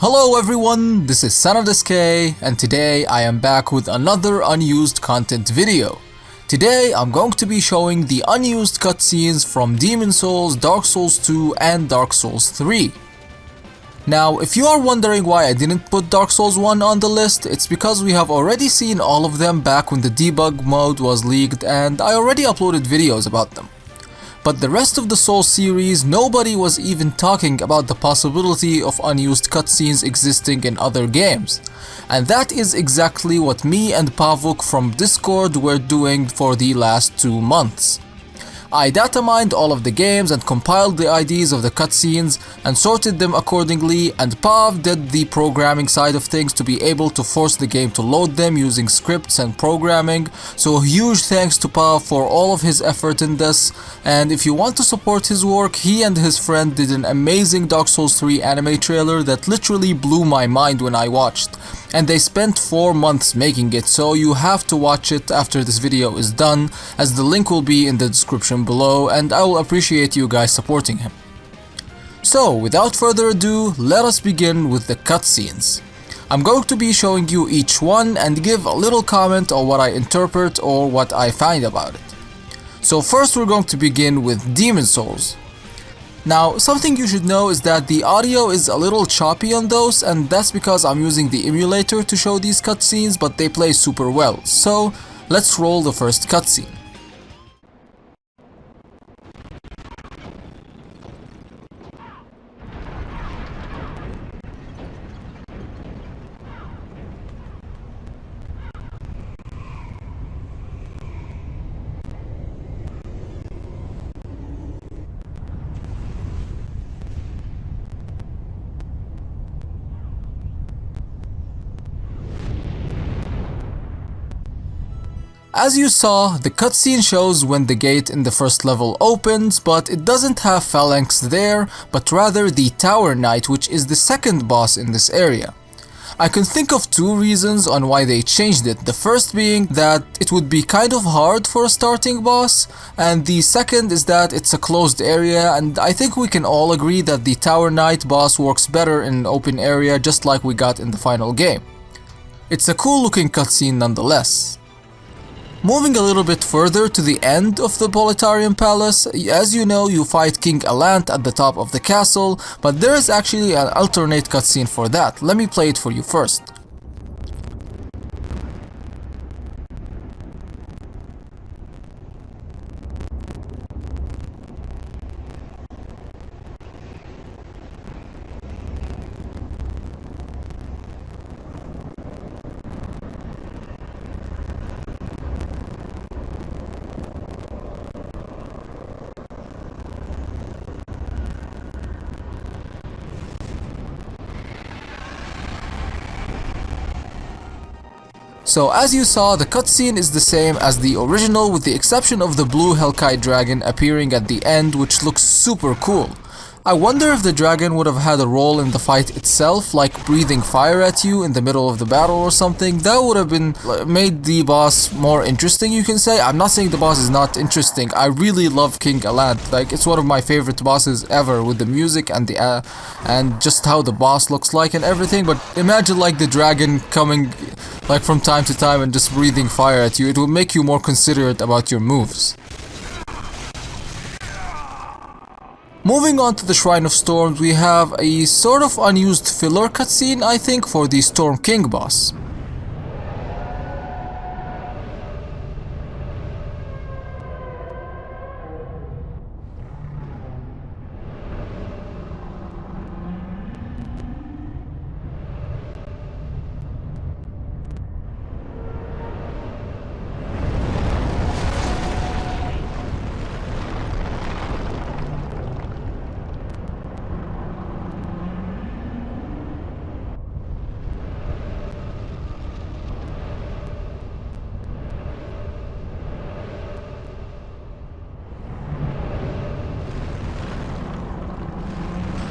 Hello everyone, this is SK, and today I am back with another unused content video. Today I'm going to be showing the unused cutscenes from Demon's Souls, Dark Souls 2 and Dark Souls 3. Now, if you are wondering why I didn't put Dark Souls 1 on the list, it's because we have already seen all of them back when the debug mode was leaked and I already uploaded videos about them. But the rest of the Souls series, nobody was even talking about the possibility of unused cutscenes existing in other games. And that is exactly what me and Pavuk from Discord were doing for the last 2 months. I data mined all of the games and compiled the IDs of the cutscenes and sorted them accordingly, and Pav did the programming side of things to be able to force the game to load them using scripts and programming. So huge thanks to Pav for all of his effort in this, and if you want to support his work, he and his friend did an amazing Dark Souls 3 anime trailer that literally blew my mind when I watched. And they spent 4 months making it, so you have to watch it after this video is done, as the link will be in the description below, and I will appreciate you guys supporting him. So without further ado, let us begin with the cutscenes. I'm going to be showing you each one and give a little comment on what I interpret or what I find about it. So first we're going to begin with Demon's Souls. Now, something you should know is that the audio is a little choppy on those, and that's because I'm using the emulator to show these cutscenes, but they play super well. So, let's roll the first cutscene. As you saw, the cutscene shows when the gate in the first level opens, but it doesn't have Phalanx there, but rather the Tower Knight, which is the second boss in this area. I can think of 2 reasons on why they changed it, the first being that it would be kind of hard for a starting boss, and the second is that it's a closed area, and I think we can all agree that the Tower Knight boss works better in an open area, just like we got in the final game. It's a cool looking cutscene nonetheless. Moving a little bit further to the end of the Boletarian Palace, as you know, you fight King Alant at the top of the castle, but there is actually an alternate cutscene for that. Let me play it for you first. So as you saw, the cutscene is the same as the original with the exception of the blue Hellkite dragon appearing at the end, which looks super cool. I wonder if the dragon would have had a role in the fight itself, like breathing fire at you in the middle of the battle or something. That would have been made the boss more interesting, you can say. I'm not saying the boss is not interesting. I really love King Alant. Like, it's one of my favorite bosses ever, with the music and the and just how the boss looks like and everything. But imagine like the dragon coming like from time to time and just breathing fire at you. It will make you more considerate about your moves. Moving on to the Shrine of Storms, we have a sort of unused filler cutscene, I think, for the Storm King boss.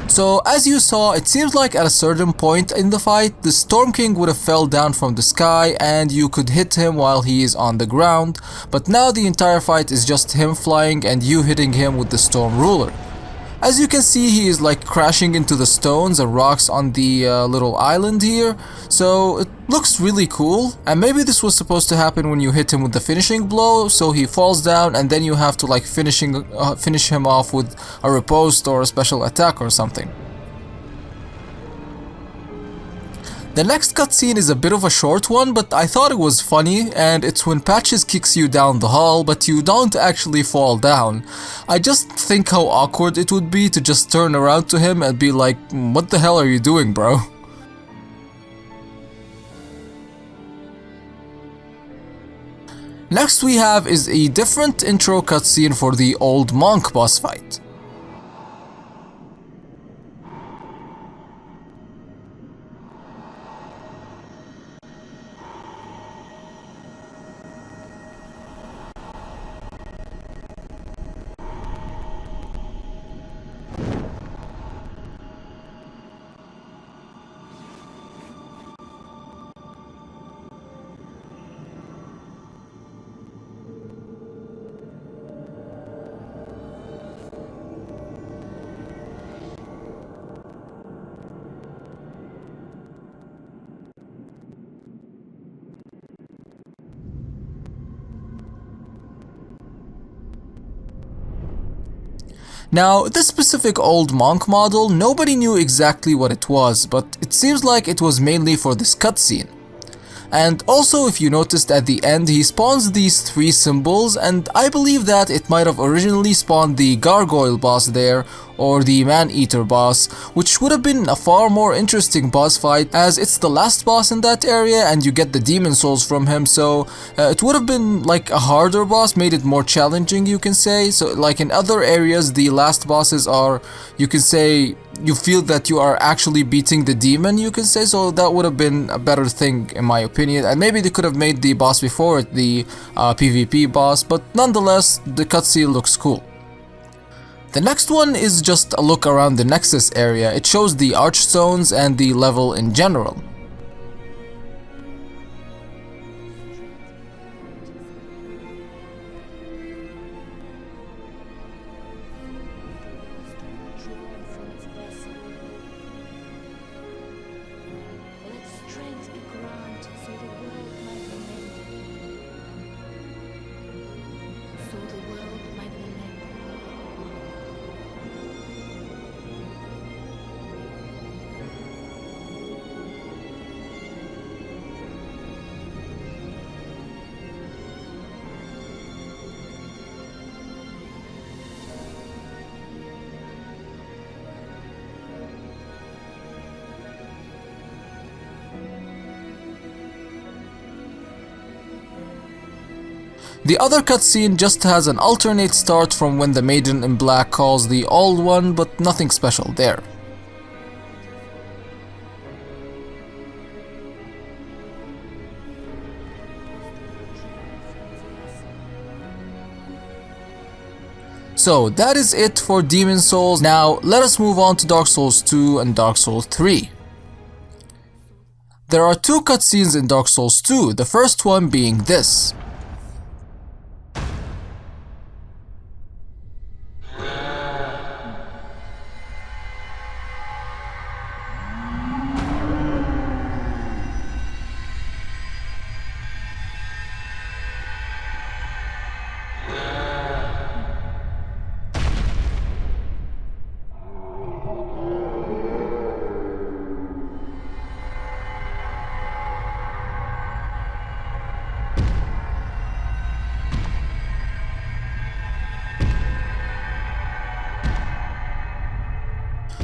So as you saw, it seems like at a certain point in the fight, the Storm King would have fell down from the sky and you could hit him while he is on the ground, but now the entire fight is just him flying and you hitting him with the Storm Ruler. As you can see, he is like crashing into the stones and rocks on the little island here, so it looks really cool. And maybe this was supposed to happen when you hit him with the finishing blow, so he falls down and then you have to like finish him off with a riposte or a special attack or something. The next cutscene is a bit of a short one, but I thought it was funny, and it's when Patches kicks you down the hall, but you don't actually fall down. I just think how awkward it would be to just turn around to him and be like, what the hell are you doing, bro? Next we have is a different intro cutscene for the Old Monk boss fight. Now, this specific Old Monk model, nobody knew exactly what it was, but it seems like it was mainly for this cutscene. And also, if you noticed at the end, he spawns these 3 symbols, and I believe that it might have originally spawned the Gargoyle boss there, or the Man-Eater boss, which would have been a far more interesting boss fight, as it's the last boss in that area and you get the demon souls from him, so it would have been like a harder boss, made it more challenging, you can say. So like in other areas, the last bosses are, you can say, you feel that you are actually beating the demon, you can say, so that would have been a better thing in my opinion. And maybe they could have made the boss before it the PvP boss, but nonetheless, the cutscene looks cool. The next one is just a look around the Nexus area. It shows the Archstones and the level in general. The other cutscene just has an alternate start from when the Maiden in Black calls the Old One, but nothing special there. So that is it for Demon Souls. Now let us move on to Dark Souls 2 and Dark Souls 3. There are 2 cutscenes in Dark Souls 2, the first one being this.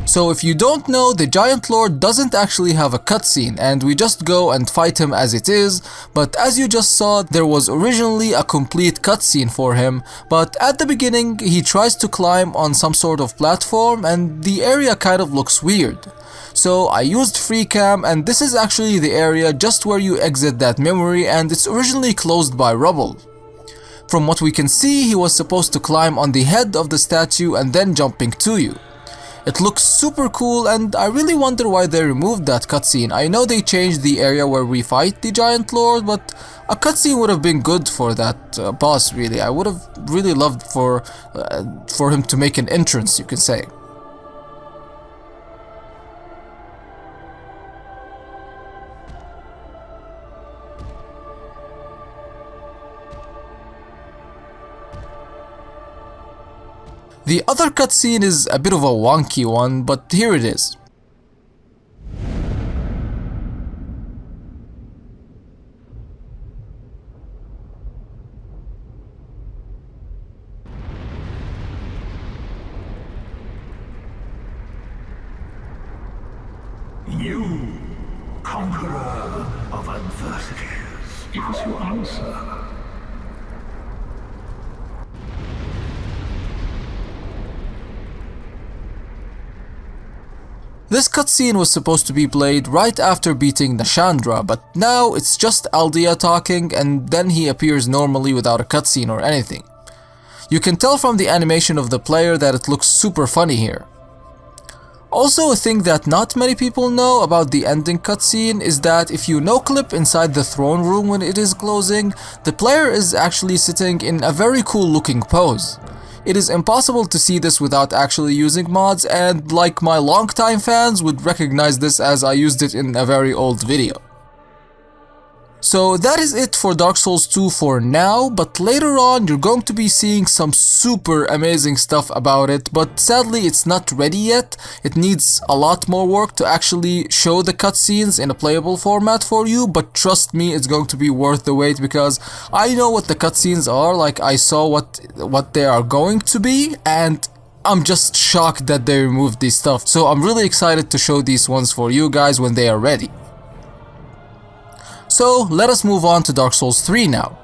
So if you don't know, the Giant Lord doesn't actually have a cutscene and we just go and fight him as it is, but as you just saw, there was originally a complete cutscene for him, but at the beginning he tries to climb on some sort of platform and the area kind of looks weird. So I used FreeCam and this is actually the area just where you exit that memory and it's originally closed by rubble. From what we can see, he was supposed to climb on the head of the statue and then jumping to you. It looks super cool and I really wonder why they removed that cutscene. I know they changed the area where we fight the Giant Lord, but a cutscene would have been good for that boss really. I would have really loved for him to make an entrance, you can say. The other cutscene is a bit of a wonky one, but here it is. You, Conqueror of Adversity, give us your answer. This cutscene was supposed to be played right after beating Nashandra, but now it's just Aldea talking and then he appears normally without a cutscene or anything. You can tell from the animation of the player that it looks super funny here. Also, a thing that not many people know about the ending cutscene is that if you no-clip inside the throne room when it is closing, the player is actually sitting in a very cool looking pose. It is impossible to see this without actually using mods, and like my longtime fans would recognize this as I used it in a very old video. So that is it for Dark Souls 2 for now, but later on you're going to be seeing some super amazing stuff about it, but sadly it's not ready yet. It needs a lot more work to actually show the cutscenes in a playable format for you, but trust me, it's going to be worth the wait because I know what the cutscenes are, like I saw what they are going to be, and I'm just shocked that they removed this stuff. So I'm really excited to show these ones for you guys when they are ready. So let us move on to Dark Souls 3 now.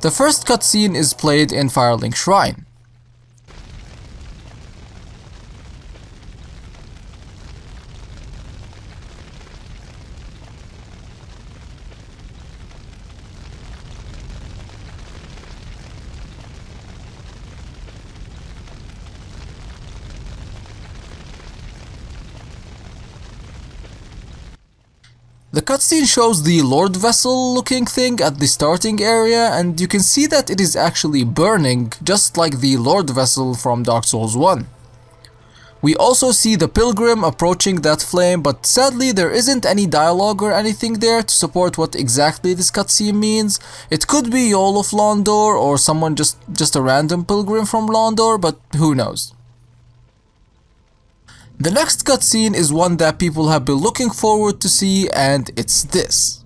The first cutscene is played in Firelink Shrine. The cutscene shows the Lord Vessel looking thing at the starting area, and you can see that it is actually burning, just like the Lord Vessel from Dark Souls 1. We also see the Pilgrim approaching that flame, but sadly there isn't any dialogue or anything there to support what exactly this cutscene means. It could be Yoel of Londor or someone just a random pilgrim from Londor, but who knows. The next cutscene is one that people have been looking forward to see, and it's this.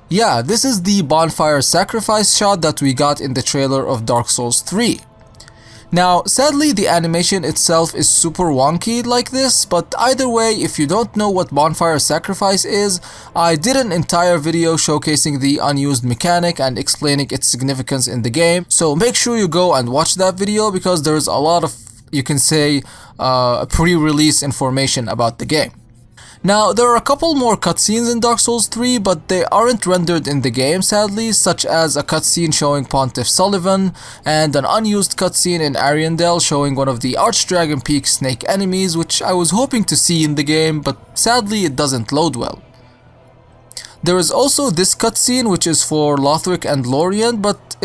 Yeah, this is the Bonfire Sacrifice shot that we got in the trailer of Dark Souls 3. Now, sadly the animation itself is super wonky like this, but either way, if you don't know what Bonfire Sacrifice is, I did an entire video showcasing the unused mechanic and explaining its significance in the game, so make sure you go and watch that video because there's a lot of, you can say, pre-release information about the game. Now, there are a couple more cutscenes in Dark Souls 3, but they aren't rendered in the game sadly, such as a cutscene showing Pontiff Sullivan, and an unused cutscene in Ariandel showing one of the Archdragon Peak snake enemies, which I was hoping to see in the game, but sadly it doesn't load well. There is also this cutscene which is for Lothric and Lorien, but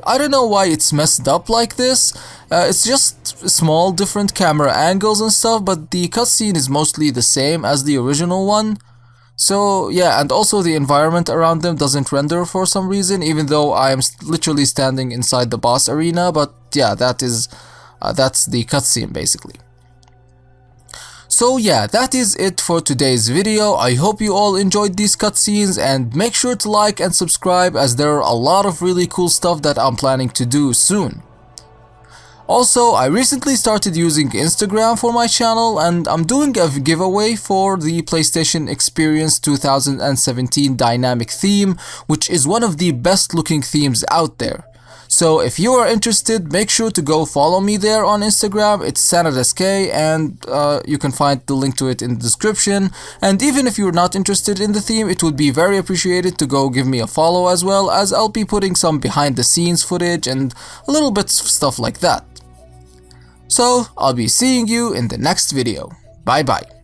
I don't know why it's messed up like this. It's just small different camera angles and stuff, but the cutscene is mostly the same as the original one. So yeah, and also the environment around them doesn't render for some reason, even though I am literally standing inside the boss arena, but yeah, that's the cutscene basically. So yeah, that is it for today's video. I hope you all enjoyed these cutscenes, and make sure to like and subscribe as there are a lot of really cool stuff that I'm planning to do soon. Also, I recently started using Instagram for my channel, and I'm doing a giveaway for the PlayStation Experience 2017 dynamic theme, which is one of the best looking themes out there. So if you are interested, make sure to go follow me there on Instagram. It's SanadSK, and you can find the link to it in the description. And even if you're not interested in the theme, it would be very appreciated to go give me a follow as well, as I'll be putting some behind the scenes footage and a little bit of stuff like that. So I'll be seeing you in the next video. Bye bye.